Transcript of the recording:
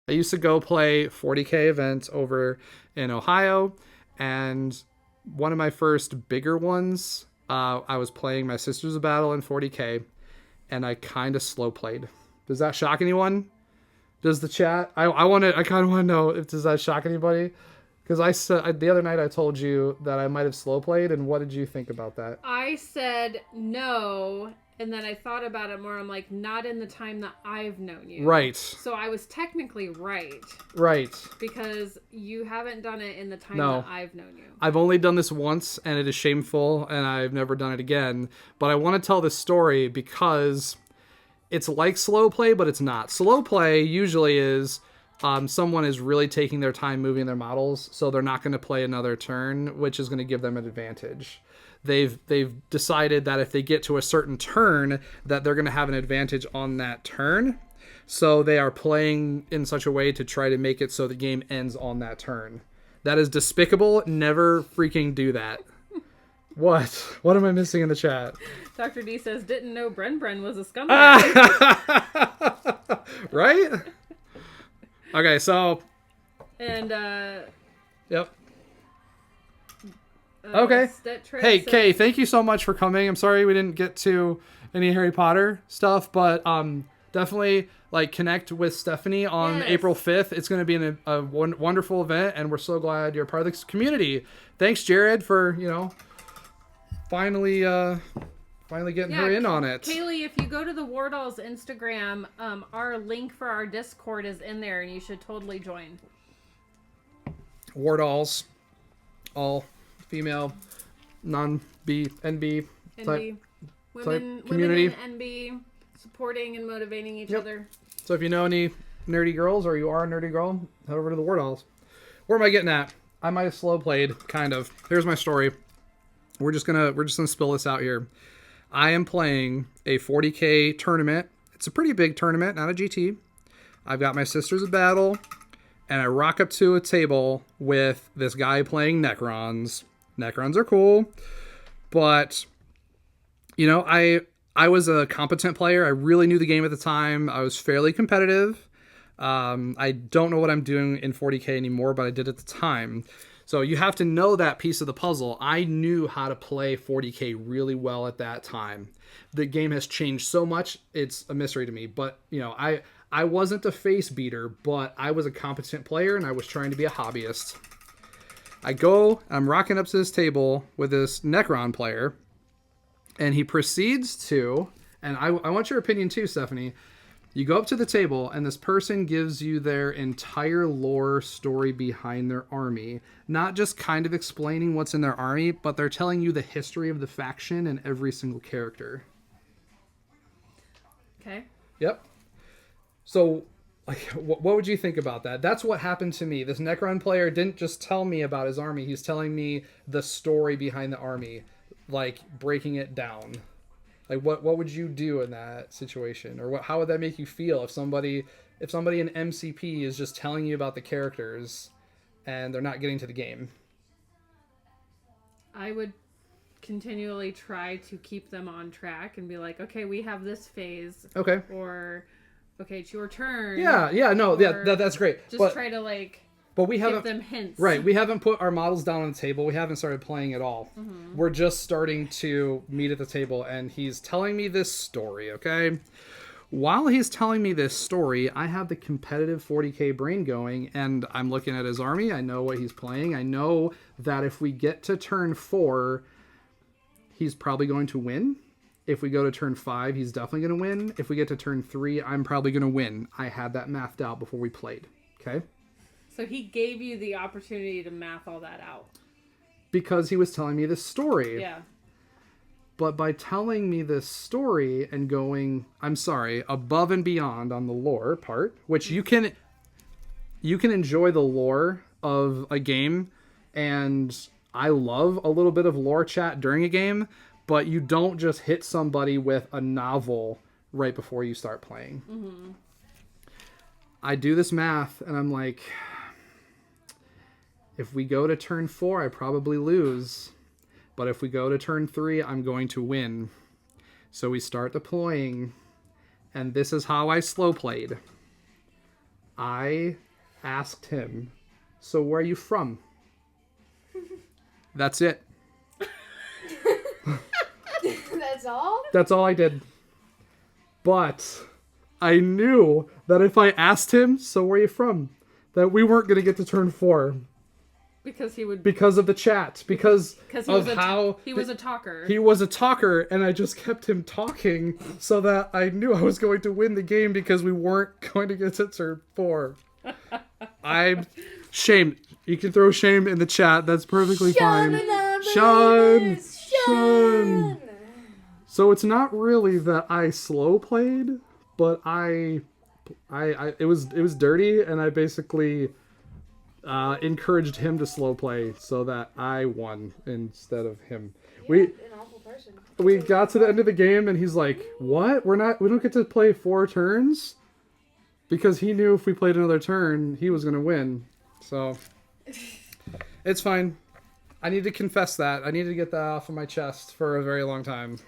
I used to go play 40K events over in Ohio, and one of my first bigger ones, I was playing my Sisters of Battle in 40K, and I kind of slow played. Does that shock anyone? Does the chat? I kind of want to know if does that shock anybody? Because I said the other night I told you that I might have slow played, and what did you think about that? I said no, and then I thought about it more. I'm like, not in the time that I've known you. Right. So I was technically right. Right. Because you haven't done it in the time No. that I've known you. I've only done this once, and it is shameful, and I've never done it again. But I want to tell this story because it's like slow play, but it's not. Slow play usually is someone is really taking their time moving their models, so they're not going to play another turn, which is going to give them an advantage. They've decided that if they get to a certain turn, that they're going to have an advantage on that turn. So they are playing in such a way to try to make it so the game ends on that turn. That is despicable. Never freaking do that. What? What am I missing in the chat? Dr. D says, didn't know Bren was a scumbag. Right? Okay, so... And, Yep. Okay. Hey, says, Kay, thank you so much for coming. I'm sorry we didn't get to any Harry Potter stuff, but definitely connect with Stephanie on April 5th. It's going to be a wonderful event, and we're so glad you're part of this community. Thanks, Jared, for, finally getting her in on it. Kaylee, if you go to the Wardall's Instagram, our link for our Discord is in there, and you should totally join. Wardalls, all female, non-B, NB type Women community. in NB, supporting and motivating each other. So if you know any nerdy girls, or you are a nerdy girl, head over to the Wardalls. Where am I getting at? I might have slow played, kind of. Here's my story. We're just gonna spill this out here. I am playing a 40K tournament. It's a pretty big tournament, not a GT. I've got my Sisters of Battle, and I rock up to a table with this guy playing Necrons. Necrons are cool, but I was a competent player. I really knew the game at the time. I was fairly competitive. I don't know what I'm doing in 40K anymore, but I did at the time. So you have to know that piece of the puzzle. I knew how to play 40K really well at that time. The game has changed so much, it's a mystery to me. But, I wasn't a face beater, but I was a competent player, and I was trying to be a hobbyist. I'm rocking up to this table with this Necron player, and he proceeds to, and I want your opinion too, Stephanie. You go up to the table, and this person gives you their entire lore story behind their army. Not just kind of explaining what's in their army, but they're telling you the history of the faction and every single character. Okay. Yep. So, what would you think about that? That's what happened to me. This Necron player didn't just tell me about his army. He's telling me the story behind the army, breaking it down. What would you do in that situation? Or how would that make you feel if somebody in MCP is just telling you about the characters and they're not getting to the game? I would continually try to keep them on track and be like, okay, we have this phase. Okay. Or, okay, it's your turn. That's great. Try to but we haven't give them hints. Right, we haven't put our models down on the table. We haven't started playing at all. Mm-hmm. We're just starting to meet at the table, and he's telling me this story, okay? While he's telling me this story, I have the competitive 40K brain going, and I'm looking at his army. I know what he's playing. I know that if we get to turn 4, he's probably going to win. If we go to turn 5, he's definitely going to win. If we get to turn 3, I'm probably going to win. I had that mathed out before we played, okay? So he gave you the opportunity to math all that out. Because he was telling me this story. Yeah. But by telling me this story and going, above and beyond on the lore part, which you can enjoy the lore of a game, and I love a little bit of lore chat during a game, but you don't just hit somebody with a novel right before you start playing. Mm-hmm. I do this math, and I'm like, if we go to turn 4, I probably lose. But if we go to turn 3, I'm going to win. So we start deploying, and this is how I slow played. I asked him, so where are you from? That's it. That's all? That's all I did. But I knew that if I asked him, so where are you from, that we weren't going to get to turn 4. Because he would. Because of the chat. Because he of was how... he was a talker. He was a talker, and I just kept him talking so that I knew I was going to win the game because we weren't going to get to turn 4. I'm shamed. You can throw shame in the chat. That's perfectly fine. Sean! Sean! So it's not really that I slow played, but I it was dirty, and I basically encouraged him to slow play so that I won instead of him. An awful person. We got to the end of the game, and he's like, "What? We don't get to play 4 turns?" Because he knew if we played another turn, he was gonna win. So it's fine. I need to confess that. I need to get that off of my chest for a very long time.